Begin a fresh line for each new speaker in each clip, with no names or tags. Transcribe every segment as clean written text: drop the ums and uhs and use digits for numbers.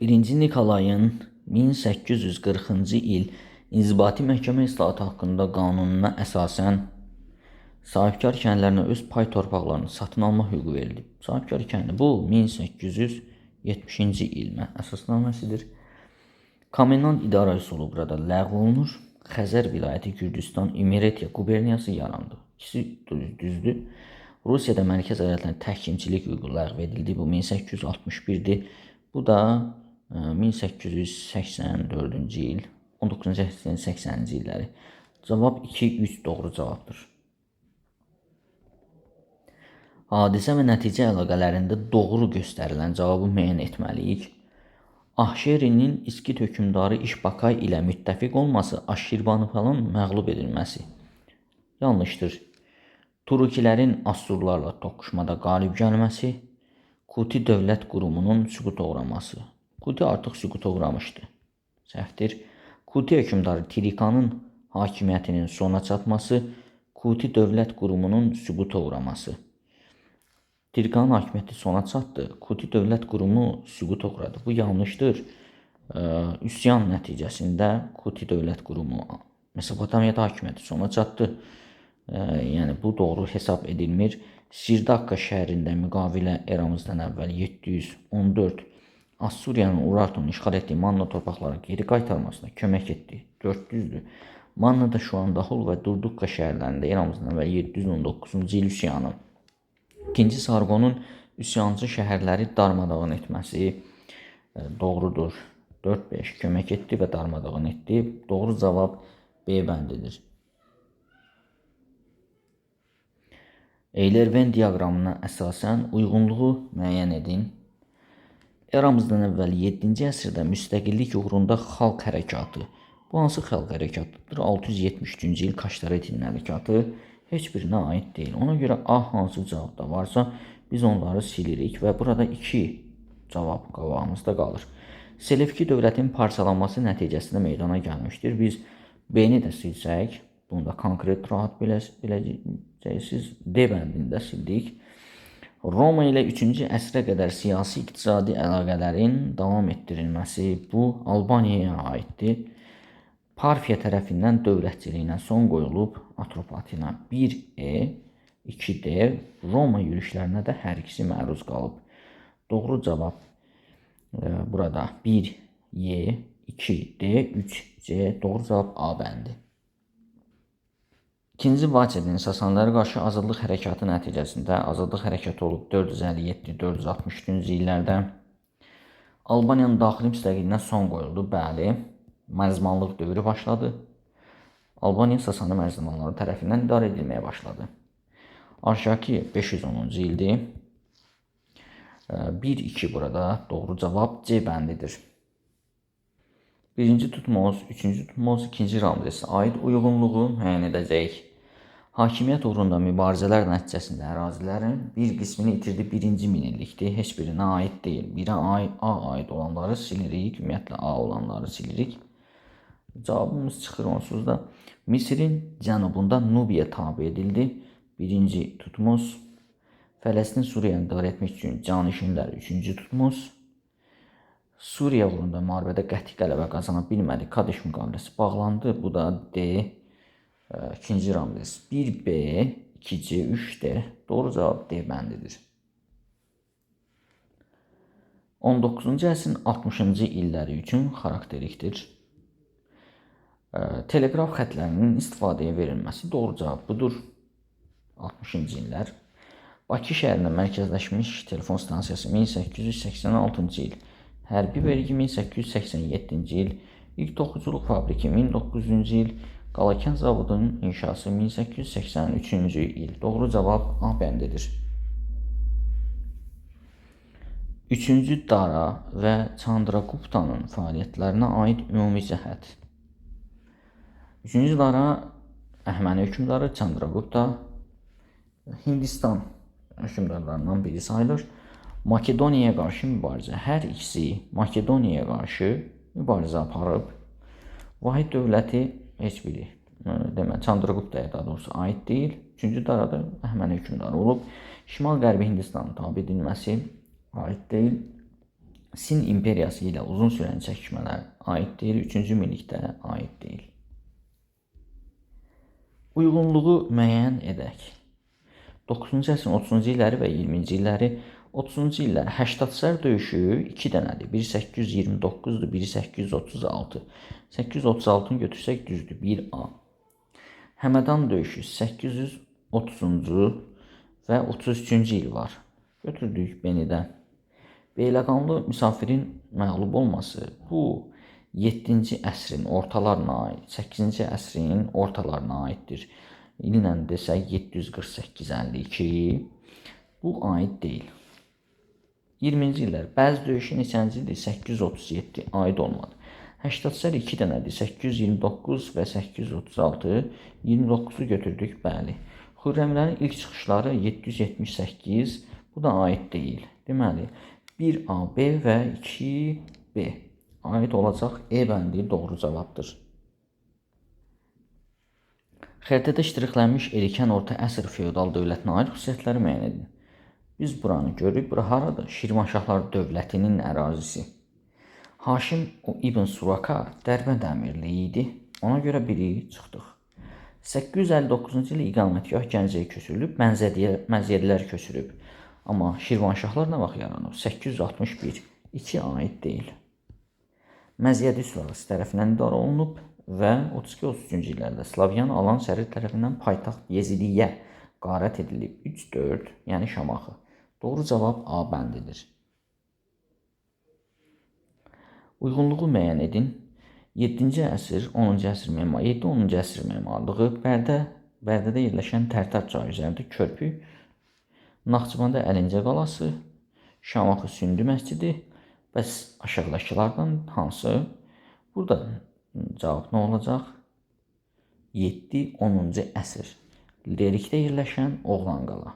1-ci Nikolayın 1840-cı il İnzibati Məhkəmə İslahatı haqqında qanununa əsasən sahibkar kəndlərinə öz pay torpaqlarını satın alma hüququ verilib. Sahibkar kəndi bu 1870-ci il əsasnaməsidir. Komendant idarə üsulu burada ləğv olunur. Xəzər vilayəti Gürcüstan İmeretiya quberniyası yarandı. İkisi düzdür. Rusiyada mərkəz əyalətlərinin təhkimçilik hüququ ləğv edildi. Bu 1861-dir. Bu da 1884-cü il, 1980-ci illəri. Cavab 2-3 doğru cavabdır. Hadisə və nəticə əlaqələrində doğru göstərilən cavabı müəyyən etməliyik. Ahşerinin İskit hökmdarı İşbakay ilə müttəfiq olması, Aşşirbanipalın məğlub edilməsi. Yanlışdır. Turukilərin Assurlarla toqquşmada qalib gəlməsi, Kuti dövlət qurumunun süquta uğraması. Kuti artıq süquta uğramışdı. Səhvdir. Kuti hökmdarı Tirikanın hakimiyyətinin sona çatması, Kuti dövlət qurumunun süquta uğraması. Tirikanın hakimiyyəti sona çatdı, Kuti dövlət qurumu süquta uğradı. Bu yanlışdır. Üsyan nəticəsində Kuti dövlət qurumu Mesopotamiyada hakimiyyəti sona çatdı. Yəni bu doğru hesab edilmir. Sirdakka şəhərində müqavilə eramızdan əvvəl 714 Assuriyanın Urartunun işğal etdiyi Manna torpaqları geri qaytarmasına kömək etdi. 400-dür. Mannada Şuandahul və Durdukka şəhərlərində eramızdan əvvəl 719-cu il üsyanı. İkinci Sarqonun üsyancı şəhərləri darmadağın etməsi doğrudur. 4-5 kömək etdi və darmadağın etdi. Doğru cavab B bəndidir. Eyler-Venn diaqramına əsasən uyğunluğu müəyyən edin. Eramızdan əvvəl 7-ci əsrdə müstəqillik uğrunda xalq hərəkatı. Bu hansı xalq hərəkatıdır? 673-cü il Kaştaretin hərəkatı heç birinə aid deyil. Ona görə A hansı cavabda varsa biz onları silirik və burada 2 cavab qabağımızda qalır. Selevki dövlətin parçalanması nəticəsində meydana gəlmişdir. Biz B-ni də silsək, bunu da konkret rahat biləcəksiniz. D bəndində sildik. Roma ilə 3-cü əsrə qədər siyasi-iqtisadi əlaqələrin davam etdirilməsi bu Albaniyaya aiddir. Parfiya tərəfindən dövlətçiliyinə son qoyulub, Atropatina 1E, 2D, Roma yürüşlərinə də hər ikisi məruz qalıb. Doğru cavab burada 1Y, 2D, 3C, doğru cavab A bəndi. İkinci Vaçedin Sasanlara qarşı azadlıq hərəkatı nəticəsində azadlıq hərəkatı olub 457-463-cü illərdə. Albaniyanın daxili müstəqilliyinə son qoyuldu, bəli. Mərzmanlıq dövrü başladı. Albaniya Sasani mərzmanları tərəfindən idarə edilməyə başladı. Arşaki 510-cu ildir. 1-2 burada doğru cavab C bəndidir. 1-ci Tutmos, 3-cü Tutmos, 2-ci Ramzes aid uyğunluğu müəyyən edəcəyik. Hakimiyyət uğrunda mübarizələr nəticəsində ərazilərin bir qismini itirdi 1-ci minillikdir. Heç birinə aid deyil. Birə A aid olanları silirik, ümumiyyətlə A olanları silirik. Cavabımız çıxır onsuz da. Misirin cənubunda Nubiya tabi edildi. 1-ci Tutmos. Fələstin Suriyanı idarə etmək üçün canişinlər 3-cü Tutmos. Suriya uğrunda müharibədə qəti qələbə qazana bilmədi. Kadeş müqaviləsi bağlandı. Bu da D. 2-ci Ramzes. 1B, 2C, 3D. Doğru cavab D bəndidir. 19-cu əsrin 60-cı illəri üçün xarakterikdir. Teleqraf xətlərinin istifadəyə verilməsi doğru cavab budur. 60-cı illər. Bakı şəhərində mərkəzləşmiş telefon stansiyası 1886-cı il. Hərbi vergi 1887-ci il. İlk toxuculuq fabriki 1900-cü il. Qalakən zavodunun inşası 1883-cü il. Doğru cavab A bəndidir. 3-cü Dara və Chandraguptanın fəaliyyətlərinə aid ümumi cəhət. 3-cü Dara Əhəməni hökmdarı, Chandragupta Hindistan hökmdarlarından biri sayılır. Makedoniyaya qarşı mübarizə. Hər ikisi Makedoniyaya qarşı mübarizə aparıb. Vahid dövləti heç biri Chandraguptaya daha doğrusu aid deyil. 3-cü Darada Əhəməni hökmdarı olub. Şimal-Qərbi Hindistanın tabi edilməsi aid deyil. Sin imperiyası ilə uzun sürən çəkişmələr aid deyil, 3-cü minillikdə aid deyil. Uyğunluğu müəyyən edək. 9-cu əsrin 30-cu illəri və 20-ci illəri 30-cu illər Həştadsər döyüşü 2 dənədir. Biri 829-dur, biri 836. 836-nı götürsək düzdür, 1A. Həmədan döyüşü 830-cu və 33-cü il var. Götürdük B-dən. Beyləqanlı misafirin məğlub olması bu 7-ci əsrin ortalarına aid, 8-ci əsrin ortalarına aiddir. İllə desək 748-52 bu aid deyil. 20-ci illər bəzi döyüşü neçənci ildir? 837 aid olmadı. Həştadsər 2 dənədir. 829 və 836. 29-u götürdük, bəli. Xürrəmlərin ilk çıxışları 778, bu da aid deyil. Deməli, 1AB və 2B aid olacaq. E bəndi doğru cavabdır. Xəritədə ştrixlənmiş erkən orta əsr feodal dövlətinə aid xüsusiyyətləri müəyyən edin. Biz buranı görürük. Bura haradır? Şirvanşahlar dövlətinin ərazisi. Haşim İbn Suraka Dərbənd əmirliyi idi. Ona görə biri çıxdıq. 859-cu il iqamətgah Gəncəyə köçürülüb, Məzyədilər köçürüb. Amma Şirvanşahlar nə vaxt yaranıb? 861. 2 aid deyil. Məzyədi sülalası tərəfindən idarə olunub və 32-33-cü illərdə Slavyan Alan Sərir tərəfindən paytaxt Yezidiyə qarət edilib. 3-4, yəni Şamaxı. Doğru cavab A bəndidir. Uyğunluğu müəyyən edin. 7-ci əsr, 10-cu əsr memarlığı, 7-10-cu əsr memarlığı, Bərdədə yerləşən Tərtər çayı üzərində körpü, Naxçıvanda Əlincə qalası, Şamaxı Sündü məscidi, bəs aşağıdakılardan hansı? Burada cavab nə olacaq? 7-10-cu əsr. Lerikdə yerləşən Oğlan qala.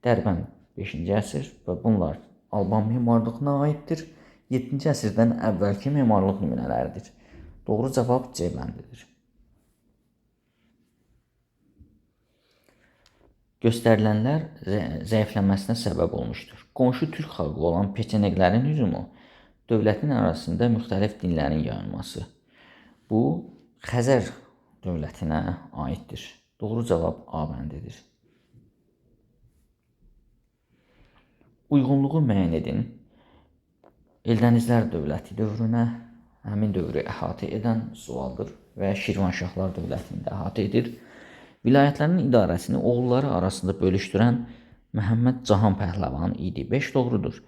Dərbənd 5-ci əsr və bunlar Alban memarlığına aiddir. 7-ci əsrdən əvvəlki memarlıq nümunələridir. Doğru cavab C bəndidir. Göstərilənlər zəifləməsinə səbəb olmuşdur. Qonşu türk xalqı olan peçeneglərin hücumu, dövlətin arasında müxtəlif dinlərin yayılması. Bu, Xəzər dövlətinə aiddir. Doğru cavab A bəndidir. Uyğunluğu müəyyən edin. Eldənizlər dövləti dövrünə həmin dövrü əhatə edən sualdır və Şirvanşahlar dövlətini də əhatə edir. Vilayətlərin idarəsini oğulları arasında bölüşdürən Məhəmməd Cahan Pəhləvan idi. 5 doğrudur.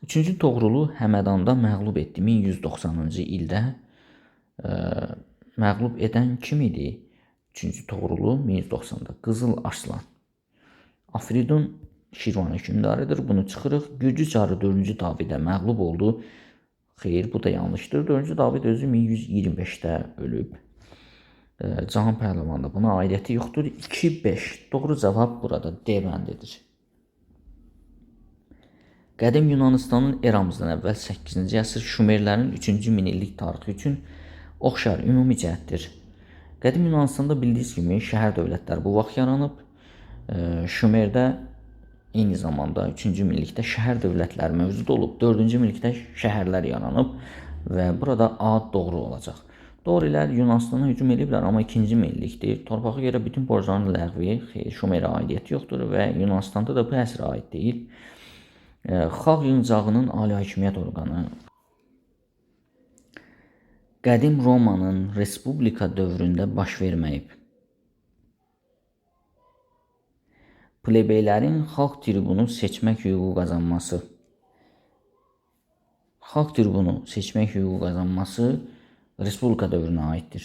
3-cü Toğrulu Həmədanda məğlub etdi. 1190-cı ildə məğlub edən kim idi? 3-cü Toğrulu 1190-da Qızıl Arslan. Afridun Şirvan hökmdarıdır. Bunu çıxırıq. Gürcü çarı 4-cü Davidə məğlub oldu. Xeyr, bu da yanlışdır. 4-cü David özü 1125-də ölüb. Cahan Pəhləvanda buna aidiyyəti yoxdur. 2-5. Doğru cavab burada D bəndidir. Qədim Yunanistanın eramızdan əvvəl 8-ci əsr Şumerlərin 3-cü minillik tarixi üçün oxşar ümumi cəhətdir. Qədim Yunanistanda bildiyiniz kimi şəhər dövlətləri bu vaxt yaranıb. Şumerdə eyni zamanda 3-cü minillikdə şəhər dövlətləri mövcud olub. 4-cü minillikdə şəhərlər yaranıb və burada A doğru olacaq. Dorilər Yunanistana hücum ediblər, amma 2-ci minillikdir. Torpağa görə bütün borcların ləğvi Şumerə aidiyyəti yoxdur və Yunanistanda da bu əsrə aid deyil. Xalq yığıncağının ali hakimiyyət orqanı qədim Romanın respublika dövründə baş verməyib. Plebeylərin xalq tribunu seçmək hüququ qazanması. Xalq tribunu seçmək hüququ qazanması Respublika dövrünə aiddir.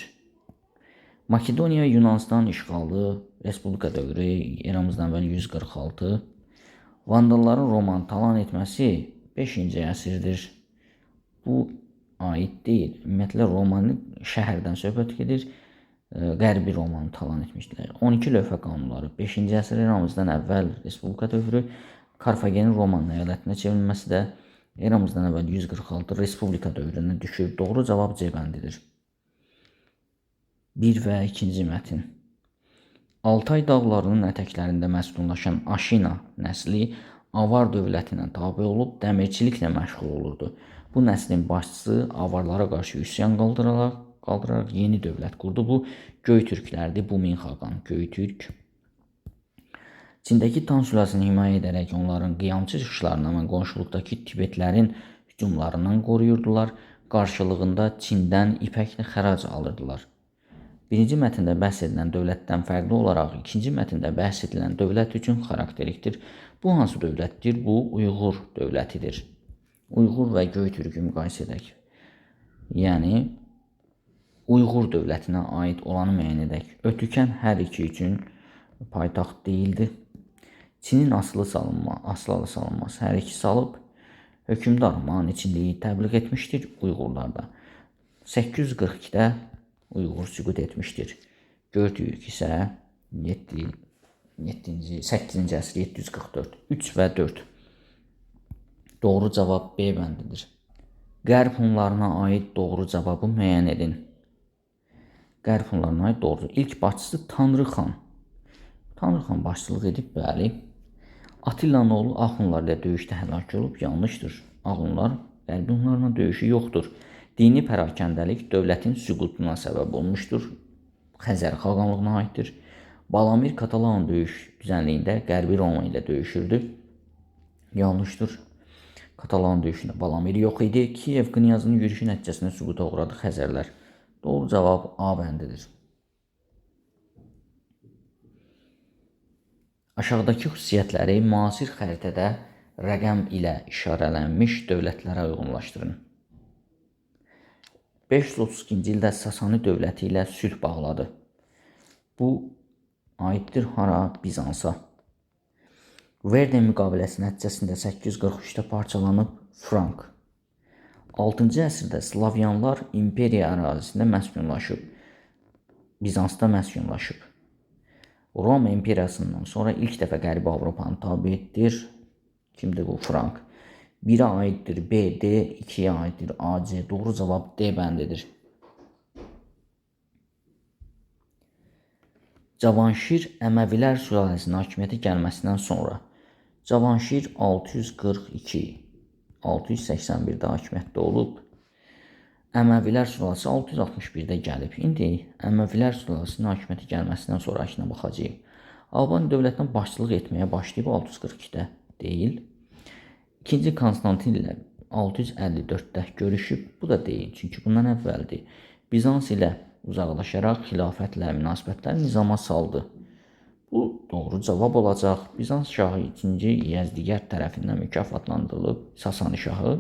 Makedoniya Yunanistan işğalı, Respublika dövrü, eramızdan əvvəl 146. Vandalların Romanı talan etməsi 5-ci əsrdir. Bu aid deyil. Ümumiyyətlə Romanı şəhərdən söhbət gedir. Qərbi Romanı talan etmişdilər. 12 lövhə qanunları 5-ci əsr eramızdan əvvəl Respublika dövrü, Karfagenin Roman əyalətinə çevrilməsi də eramızdan əvvəl 146 Respublika dövrünə düşür. Doğru cavab C bəndidir. 1 və 2-ci mətin. Altay dağlarının ətəklərində məskunlaşan Aşina nəsli Avar dövlətinə tabe olub dəmirçiliklə məşğul olurdu. Bu nəslin başçısı avarlara qarşı üsyan qaldıraraq yeni dövlət qurdu. Bu Göytürklərdir. Bumin xaqan Göytürk. Çindəki Tan sülaləsini himayə edərək onların qiyamçı çıxışlarından və qonşuluqdakı Tibetlərin hücumlarından qoruyurdular. Qarşılığında Çindən ipəklə xərac alırdılar. Birinci mətndə bəhs edilən dövlətdən fərqli olaraq ikinci mətndə bəhs edilən dövlət üçün xarakterikdir. Bu hansı dövlətdir? Bu Uyğur dövlətidir. Uyğur və Göytürkü müqayisə edək. Yəni Uyğur dövlətinə aid olanı müəyyən edək. Ötükən hər iki üçün paytaxt deyildi. Çinin asılı salınması hər iki salıb. Hökmdar maneçiliyi təbliğ etmişdir Uyğurlarda. 842-də Uyğur süqut etmişdir. Göytürk isə 8-ci əsr 744. 3 və 4. Doğru cavab B bəndidir. Qərb Hunlarına aid doğru cavabı müəyyən edin. Qərb Hunlarına aid doğru. İlk başçısı Tanrı xan. Tanrı xan başçılıq edib, bəli. Atilla'nın oğlu Axunlar ilə döyüşdə həlak olub, yanlışdır. Axunlar Qərb Hunlarla döyüşü yoxdur. Dini pərakəndəlik dövlətin süqutuna səbəb olmuşdur. Xəzər xaqanlığına aiddir. Balamir Katalan döyüş düzənliyində Qərbi Roma ilə döyüşürdü. Yanlışdır. Katalan döyüşündə Balamir yox idi. Kiyev knyazının yürüyüşü nəticəsində süquta uğradı Xəzərlər. Doğru cavab A bəndidir. Aşağıdakı xüsusiyyətləri müasir xəritədə rəqəm ilə işarələnmiş dövlətlərə uyğunlaşdırın. 532-ci ildə Sasani dövləti ilə sülh bağladı. Bu aiddir hara? Bizansa. Verden müqaviləsi nəticəsində 843-də parçalanıb Frank. 6-cı əsrdə Slavyanlar imperiya ərazisində məskunlaşıb. Bizansda məskunlaşıb. Roma imperiyasından sonra ilk dəfə Qərbi Avropanı tabe etdir. Kimdir bu? Frank. 1-ə aiddir B, D, 2-yə aiddir A, C. Doğru cavab D bəndidir. Cavanşir Əməvilər sülaləsinin hakimiyyətə gəlməsindən sonra Cavanşir 642-681-də hakimiyyətdə olub. Əməvilər sülaləsi 661-də gəlib. İndi Əməvilər sülaləsinin hakimiyyətə gəlməsindən sonrakına baxacağıq. Albaniya dövlətinə başçılıq etməyə başlayıb 642-də deyil. İkinci Konstantin ilə 654-də görüşüb. Bu da deyil, çünki bundan əvvəldir. Bizans ilə uzaqlaşaraq xilafətlə münasibətləri nizama saldı. Bu doğru cavab olacaq. Bizans şahı 2-ci Yezdigər tərəfindən mükafatlandırılıb. Sasani şahı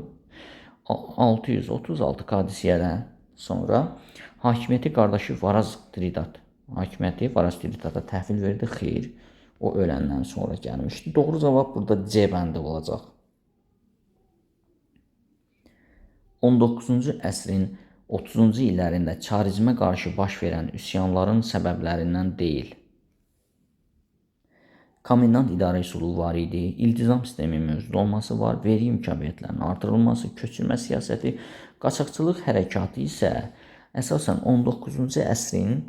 636 kadisiyədən sonra hakimiyyəti qardaşı Varaz Tridata təhvil verdi. Xeyr, o öləndən sonra gəlmişdi. Doğru cavab burada C bəndi olacaq. 19-cu əsrin 30-cu illərində çarizmə qarşı baş verən üsyanların səbəblərindən deyil. Komendant idarə üsulu var idi, iltizam sistemi mövcud olması var, vergi mükafiyətlərinin artırılması, köçürmə siyasəti, qaçaqçılıq hərəkatı isə əsasən 19-cu əsrin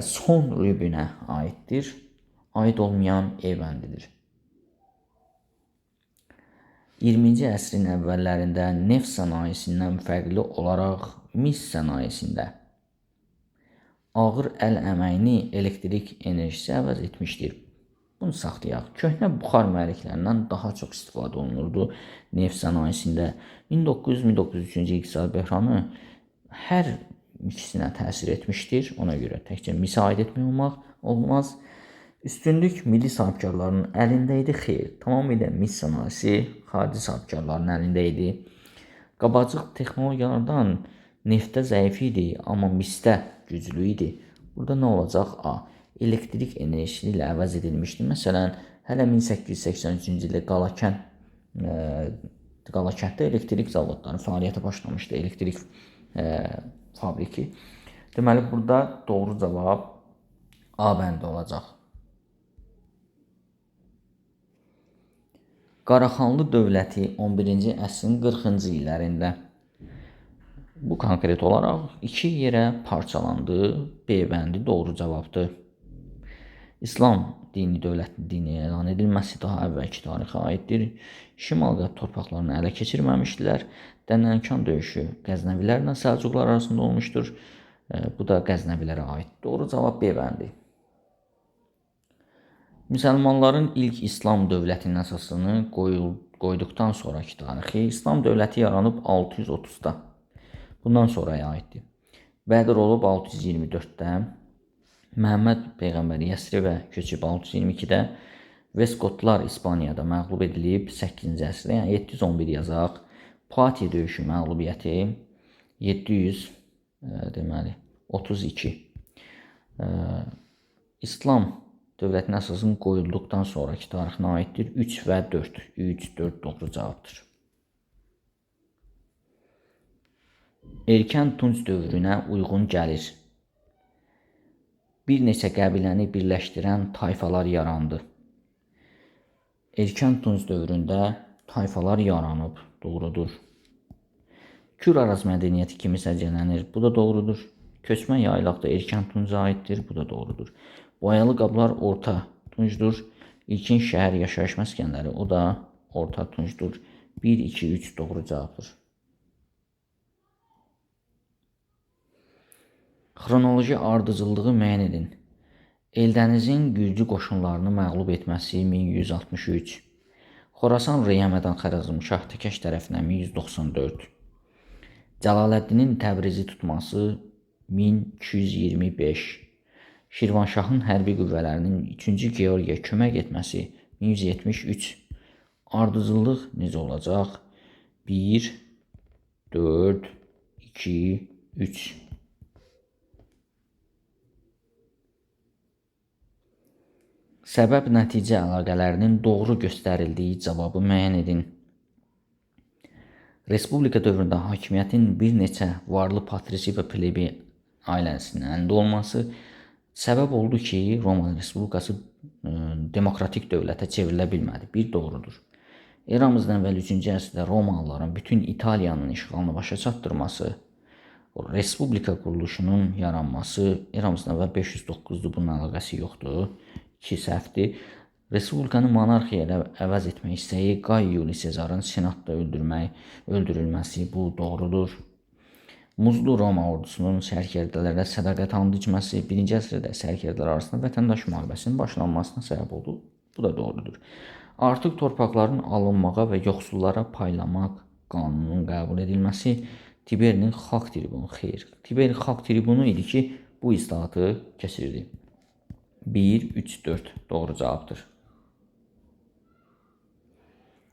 son rübünə aiddir. Aid olmayan E bəndidir. 20-ci əsrin əvvəllərində neft sənayesindən fərqli olaraq mis sənayesində ağır əl əməyini elektrik enerjisi əvəz etmişdir. Bunu saxlayaq. Köhnə buxar mühərriklərindən daha çox istifadə olunurdu neft sənayesində. 1900-1903-cü iqtisadi böhranı hər ikisinə təsir etmişdir. Ona görə təkcə misə aid etmək olmaz. Üstünlük milli sahibkarların əlində idi. Xeyr, tamamilə mis sənayesi xarici sahibkarların əlində idi. Qabacıq texnologiyalardan neftdə zəif idi, amma misdə güclü idi. Burada nə olacaq? A. Elektrik enerjisi ilə əvəz edilmişdir. Məsələn, hələ 1883-cü ildə Qalakənddə elektrik zavodları fəaliyyətə başlamışdı, elektrik fabriki. Deməli, burada doğru cavab A bəndi olacaq. Qaraxanlı dövləti 11-ci əsrin 40-cı illərində bu konkret olaraq 2 yerə parçalandı. B bəndi doğru cavabdır. İslam dini dövlətin dini elan edilməsi daha əvvəlki tarixə aiddir. Şimal-qərb torpaqlarını ələ keçirməmişdilər. Dənənkan döyüşü Qəznəvilərlə Səlcuqlar arasında olmuşdur. Bu da Qəznəvilərə aid. Doğru cavab B bəndi. Müsəlmanların ilk İslam dövlətinin əsasını qoyduqdan sonraki tarixi İslam dövləti yaranıb 630-da. Bundan sonraya aiddir. Bədir olub 624-də. Məhəmməd Peyğəmbər Yəsribə köçüb 622-də. Veskotlar İspaniyada məğlub edilib 8-ci əsrdə, yəni 711 yazaq. Poitiers döyüşü məğlubiyyəti 732. İslam dövlətin əsasının qoyulduqdan sonraki tarixinə aiddir. 3 və 4. 3, 4 doğru cavabdır. Erkən Tunc dövrünə uyğun gəlir. Bir neçə qəbiləni birləşdirən tayfalar yarandı. Erkən Tunc dövründə tayfalar yaranıb, doğrudur. Kür-Araz mədəniyyəti kimi səciyyələnir, bu da doğrudur. Köçmə yaylaq da Erkən Tunca aiddir, bu da doğrudur. Boyalı qablar Orta Tuncdur. İlkin şəhər yaşayış məskənləri, o da Orta Tuncdur. 1, 2, 3 doğru cavabdır. Xronoloji ardıcıllığı müəyyən edin. Eldənizin Gürcü qoşunlarını məğlub etməsi 1163. Xorasan Reyəmədən Xarəzmşah Təkəş tərəfindən 1194. Cəlaləddinin Təbrizi tutması 1225. Şirvanşahın hərbi qüvvələrinin 3-cü Georgiyə kömək etməsi 1173. Ardıcıllıq necə olacaq? 1, 4, 2, 3. Səbəb-nəticə əlaqələrinin doğru göstərildiyi cavabı müəyyən edin. Respublika dövründə hakimiyyətin bir neçə varlı patrisi və plebi ailəsinin əlində olması səbəb oldu ki, Roma Respublikası demokratik dövlətə çevrilə bilmədi. Bir doğrudur. Eramızdan əvvəl 3-cü əsrdə Romalıların bütün İtaliyanın işğalını başa çatdırması, Respublika quruluşunun yaranması eramızdan əvvəl 509-dur, bunun əlaqəsi yoxdur. 2 səhvdir. Respublikanı monarxiya ilə əvəz etmək istəyi Qay Yuli Sezarın senatda öldürülməsi, bu doğrudur. Muzlu Roma ordusunun sərkərdələrə sədaqət and içməsi 1-ci əsrdə sərkərdələr arasında vətəndaş müharibəsinin başlanmasına səbəb oldu. Bu da doğrudur. Artıq torpaqların alınmağa və yoxsullara paylamaq qanununun qəbul edilməsi Tiberinin xalq tribunu, xeyr. Tiberin xalq tribunu idi ki, bu islahatı keçirdi. 1, 3, 4 doğru cavabdır.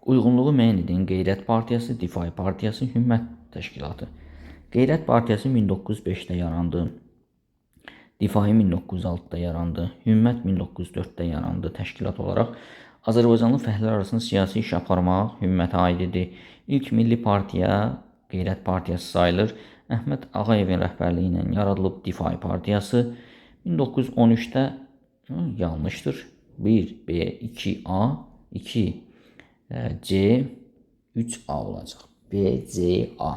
Uyğunluğu müəyyən edin. Qeyrət Partiyası, Difai Partiyası, Hümmət Təşkilatı. Qeyrət Partiyası 1905-də yarandı. Difai 1906-da yarandı. Hümmət 1904-də yarandı. Təşkilat olaraq Azərbaycanlı fəhlələr arasında siyasi iş aparmaq Hümmətə aid idi. İlk milli partiya Qeyrət Partiyası sayılır. Əhməd Ağayevin rəhbərliyi ilə yaradılıb Difai Partiyası. 1913-də yanlışdır. 1, B, 2A, 2, C, 3A olacaq. B, C, A.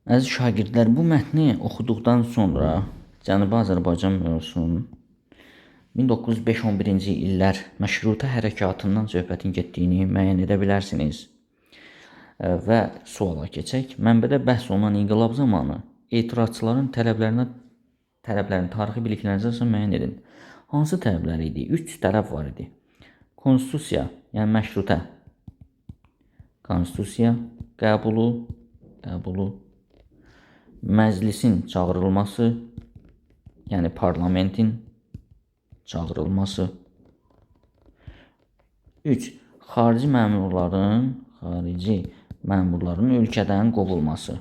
Əziz şagirdlər, bu mətni oxuduqdan sonra Cənubi Azərbaycan mövzusunun 1905-11-ci illər məşrutə hərəkatından söhbətin getdiyini müəyyən edə bilərsiniz. Və suala keçək. Mənbədə bəhs olunan inqilab zamanı etirazçıların tələblərini tarixi biliklərinizə əsas müəyyən edin. Hansı tələblər idi? 3 tələb var idi. Konstitusiya, yəni məşrutə. Konstitusiya qəbulu. Məclisin çağırılması, yəni parlamentin çağırılması. 3. Xarici məmurların ölkədən qovulması.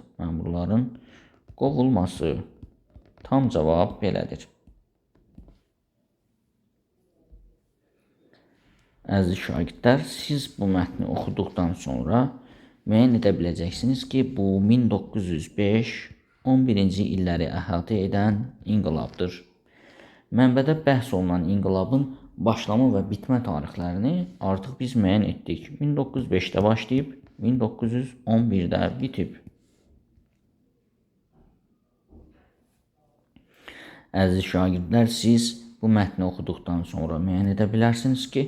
Tam cavab belədir. Əziz şagirdlər, siz bu mətni oxuduqdan sonra müəyyən edə biləcəksiniz ki, bu 1905-11-ci illəri əhatə edən inqilabdır. Mənbədə bəhs olunan inqilabın başlama və bitmə tarixlərini artıq biz müəyyən etdik. 1905-də başlayıb, 1911-də bitib. Əziz şagirdlər, siz bu mətni oxuduqdan sonra müəyyən edə bilərsiniz ki,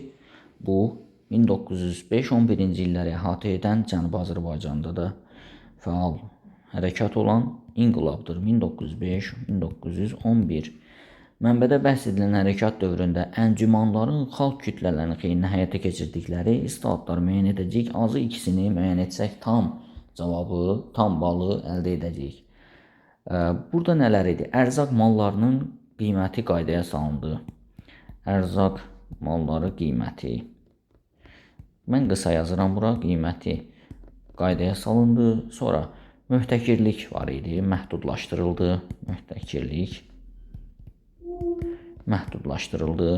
bu 1905-11-ci illəri əhatə edən Cənubi Azərbaycanda da fəal hərəkat olan inqilabdır. 1905-1911 mənbədə bəhs edilən hərəkat dövründə əncümanların xalq kütlələrinin xeyrinə həyata keçirdikləri islahatları müəyyən edəcəyik. Azı ikisini müəyyən etsək tam cavabı, tam balı əldə edəcəyik. Burada nələr idi? Ərzaq mallarının qiyməti qaydaya salındı. Ərzaq malları qiyməti. Mən qısa yazıram bura, qiyməti qaydaya salındı. Sonra möhtəkirlik var idi, məhdudlaşdırıldı. Möhtəkirlik məhdudlaşdırıldı.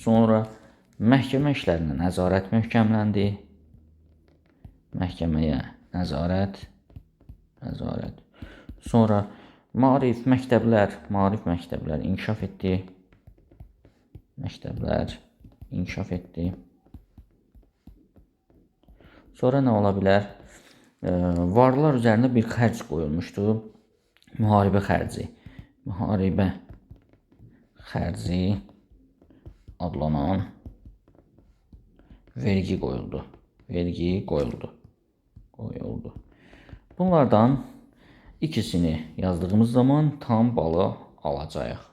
Sonra məhkəmə işlərinə nəzarət möhkəmləndi. Məhkəməyə nəzarət. Sonra maarif məktəblər inkişaf etdi. Sonra nə ola bilər? Varlar üzərində bir xərc qoyulmuşdu. Müharibə xərci adlanan vergi qoyuldu. Bunlardan ikisini yazdığımız zaman tam balı alacağıq.